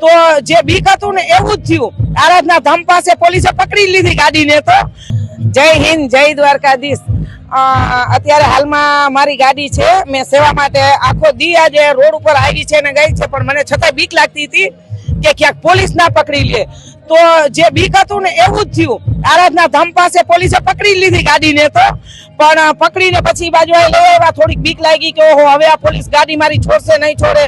તો જે બીક હતું ને એવું જ થયું। આરાધના ધામ પાસે પોલીસે પકડી લીધી ગાડીને। તો જય હિન્દ, જય દ્વારકાધીશ। અત્યારે હાલમાં મારી ગાડી છે, મેં સેવા માટે આખો દી આજે રોડ ઉપર આવી છે ને ગઈ છે, પણ મને છતાંય બીક લાગતી હતી કે ક્યાંક પોલીસ ના પકડી લે। તો જે બીક હતું ને એવું જ થયું। આરાધના ધામ પાસે પોલીસે પકડી લીધી ગાડીને। તો પણ પકડીને પછી બાજુ લઈ આવ્યા। થોડીક બીક લાગી કે ઓહો હવે આ પોલીસ ગાડી મારી છોડશે નહીં છોડે।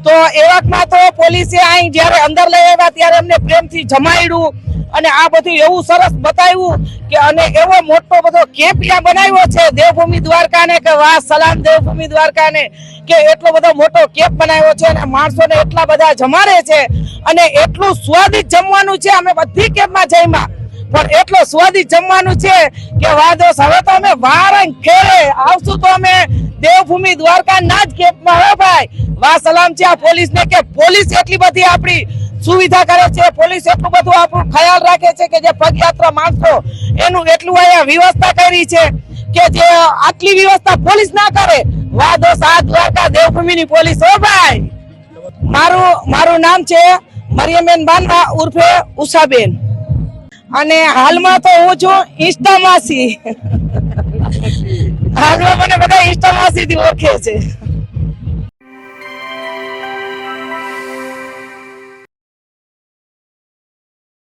તો એવામાં તો પોલીસે અહીં જ્યારે અંદર લઈ આવ્યા ત્યારે અમને પ્રેમથી જમાડ્યું અને આ બધું એવું સરસ બતાવ્યું કે અને એવો મોટો બધો કેમ્પ ત્યાં બનાવ્યો છે દેવભૂમિ દ્વારકાને કે વાહ સલામ દેવભૂમિ દ્વારકાને કે એટલો બધો મોટો કેમ્પ બનાવ્યો છે અને માણસોને એટલા બધા જમાડે છે અને એટલું સ્વાદિષ્ટ જમવાનું છે। અમે બધી કેમ્પમાં જઈમાં પણ એટલો સ્વાદિષ્ટ જમવાનું છે કે વાહ દોસ્ત હવે તો અમે વારંગ ફેરે આવશું તો અમે દેવભૂમિ દ્વારકા ના જ કેમ્પમાં। હો ભાઈ વાહ સલામ છે આ પોલીસને કે પોલીસ એટલી બધી આપણી સુવિધા કરે છે, પોલીસ એટલું બધું આપણું ખ્યાલ રાખે છે કે જે પગયાત્રા માણસો એનું એટલું અહીંયા વ્યવસ્થા કરી છે કે જે આટલી વ્યવસ્થા પોલીસ ના કરે। વાહ દોસ્ત આ દ્વારકા દેવભૂમિની પોલીસ। હો ભાઈ મારું નામ છે મરિયમબેન બાંધા ઉર્ફે ઉષાબેન અને હાલમાં તો હું છું ઇન્સ્ટા માસી। હાલમાં મને બધા ઇન્સ્ટા માસી થી ઓળખે છે।